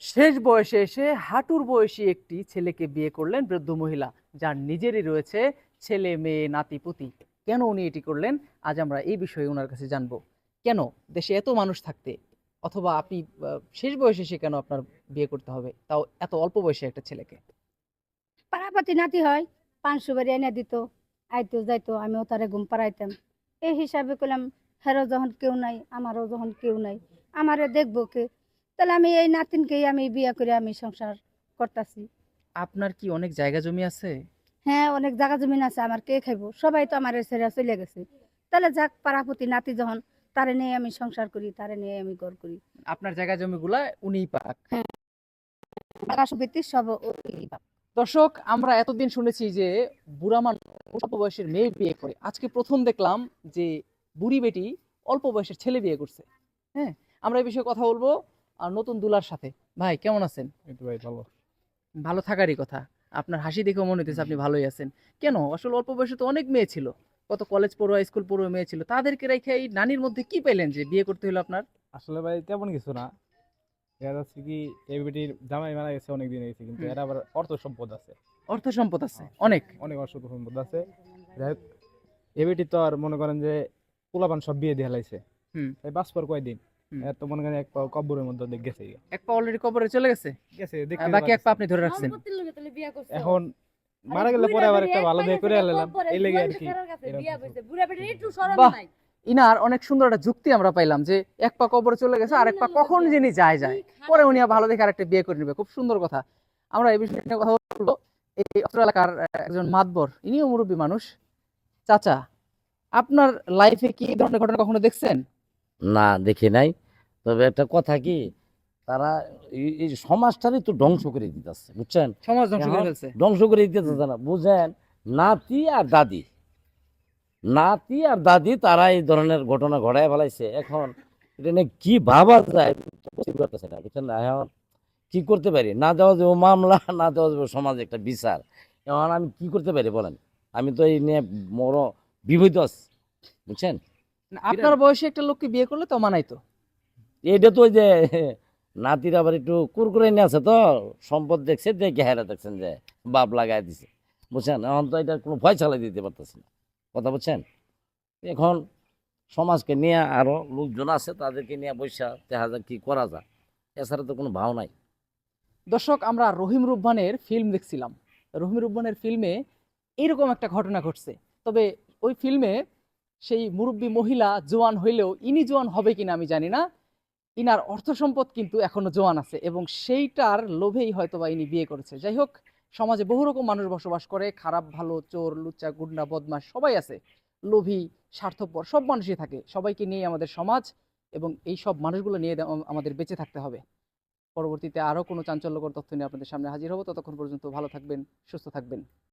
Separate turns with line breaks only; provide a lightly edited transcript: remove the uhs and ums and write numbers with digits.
শেষ বয়সে এসে হাঁটুর বয়সী একটি ছেলেকে বিয়ে করলেন বৃদ্ধ মহিলা, যার নিজেরই রয়েছে ছেলে মেয়ে নাতি-পুতি। কেন উনি এটি করলেন, আজ আমরা এই বিষয়ে ওনার কাছে জানবো। কেন দেশে এত মানুষ থাকতে, অথবা আপনি শেষ বয়সে এসে কেন আপনার বিয়ে করতে হবে, তাও এত অল্প বয়সে একটা ছেলেকে?
পাড়াপাতি নাতি হয়, পান সুপারি এনে দিত, আইতো যাইতো, আমিও তারে ঘুম পাড়াইতাম। এই হিসাবে করলাম, হেরো যখন কেউ নাই, আমারও যখন কেউ নাই, আমারে দেখবো কে? তাহলে আমি এই নাতিনকেই আমি বিয়ে করে আমি সংসার করতেছি।
আপনার কি অনেক জায়গা জমি আছে?
হ্যাঁ, অনেক জায়গা জমিন আছে, আমার কে খাইবো? সবাই তো আমার ছেড়ে চলে গেছে। তাহলে যাক, পাড়াপতি নাতি যখন, তারে নিয়ে আমি সংসার করি, তারে নিয়ে আমি ঘর করি।
আপনার জায়গা জমিগুলা উনিই পাক।
হ্যাঁ, টাকা সম্পত্তি সব ওই বাপ।
দর্শক, আমরা এতদিন শুনেছি যে বুড়া মানুষ অল্প বয়সের মেয়ে বিয়ে করে, আজকে প্রথম দেখলাম যে বুড়ি বেটি অল্প বয়সের ছেলে বিয়ে করছে। হ্যাঁ, আমরা এই বিষয়ে কথা বলবো আর নতুন দুলার সাথে। ভাই, কেমন আছেন?
এই তো ভাই ভালো।
ভালো থাকারই কথা। আপনার হাসি দেখে মনে হইতেছে আপনি ভালোই আছেন। কেন, আসলে অল্প বয়সে তো অনেক মেয়ে ছিল, কত কলেজ পড়ুয়া স্কুল পড়ুয়া মেয়ে ছিল, তাদেরকে রেখে এই নানির মধ্যে কি পেলেন যে বিয়ে করতে হলো আপনার?
আসলে ভাই তেমন কিছু না। দেখা যাচ্ছে কি, এই বেটির জামাই মারা গেছে অনেক দিন হয়েছে, কিন্তু
হুম,
এর আবার অর্থ সম্পদ আছে।
অর্থ সম্পদ আছে
হ্যাঁ,
অনেক।
অনেক অর্থ সম্পদ আছে। যাই হোক, এই বেটি তো আর মনে করেন যে পোলাপান সব বিয়ে দিয়ে লাইছে।
হুম,
এই বাস পর কয়দিন,
হুম।
এর তো মনে করেন এক পা কব্বরের মধ্যে গেছে
এক পা অলরেডি কবরে চলে গেছে,
গেছে দেখতে
বাকি এক পা
পাচ্ছি।
আপনি ধরে রাখছেন।
সম্পত্তির লোকে তাহলে বিয়ে করছো?
এখন
আরে
মারা গেলে
বুইড়া
পরে আবার
বেটি
একটা
এক
ভালো
পাইলে
দিয়ে করে
সেটা
আনলাম,
কব্বরে
এই লেগে
জুয়ান
আর কি।
ফেরার কাছে
এরকম
বিয়া
কিছু।
বইছে। বুইড়া বেটির একটু শরম
বাহ,
নাই।
ইনার অনেক সুন্দর একটা যুক্তি আমরা পাইলাম যে এক পা কবরে চলে গেছে আর এক পা কখন যিনি যায় যায়, পরে উনি ভালো দেখে আরেকটা বিয়ে করে নেবে। খুব সুন্দর কথা। আমরা এই বিষয়ে নিয়ে কথা বলবো। এই অত্র এলাকার একজন মাতবর, ইনিও মুরব্বী মানুষ। চাচা, আপনার লাইফে কি এই ধরনের ঘটনা কখনো দেখছেন?
না, দেখি নাই। তবে একটা কথা কি, তারা এই সমাজটারই তো ধ্বংস করে দিতেছে, বুঝছেন?
সমাজ ধ্বংস করে
এখন
ফেলছে।
ধ্বংস করে
হুম।
দিতেছে না, বুঝেন? নাতি আর দাদি, নাতি আর দাদি তারা এই ধরনের ঘটনা ঘটায় ফেলাইছে। এখন এটা নিয়ে কি ভাবা যায় বুঝতে পারতেছে না, বুঝছেন না? এখন কি করতে পারি? না দেওয়া যাবে মামলা, না দেওয়া যাবে সমাজে একটা বিচার। এখন আমি কি করতে পারি বলেন? আমি তো এই নিয়ে বড় বিভূত আছি, বুঝছেন?
না, আপনার বয়সে একটা লোককে বিয়ে করলে তো মানাইতো।
এইটা তো ওই যে নাতির আবার একটু কুরকুরে নিয়ে আছে তো, সম্পদ দেখছে, দেখে হেরা দেখছেন যে বাপ লাগাই দিছে, বুঝছেন? এখন তো এটা কোনো ভয় চালাই দিতে পারতেছে না, কথা বুঝছেন? এখন সমাজকে নিয়ে আরো লোকজন আছে, তাদেরকে নিয়ে বৈশা দেখা যাক কি করা যায়, এছাড়া তো কোনো ভাও নাই।
দর্শক, আমরা রহিম রুব্বানের ফিল্ম দেখছিলাম। রহিম রুব্বানের ফিল্মে এরকম একটা ঘটনা ঘটছে। তবে ওই ফিল্মে সেই মুরব্বী মহিলা জোয়ান হইলেও ইনি জোয়ান হবে কিনা আমি জানি না, ইনার অর্থ সম্পদ কিন্তু এখনো জোয়ান আছে এবং সেইটার লোভেই হয়তোবা ইনি বিয়ে করেছে। যাই হোক, সমাজে বহু রকম মানুষ বসবাস করে, খারাপ ভালো, চোর লুচ্চা গুন্ডা বদমাশ সবাই আছে, লোভী স্বার্থপর সব মানুষই থাকে। সবাইকে নিয়ে আমাদের সমাজ, এবং এই সব মানুষগুলো নিয়ে আমাদের বেঁচে থাকতে হবে। পরবর্তীতে আরো কোনো চাঞ্চল্যকর তথ্য নিয়ে আপনাদের সামনে হাজির হব। ততক্ষণ পর্যন্ত ভালো থাকবেন, সুস্থ থাকবেন।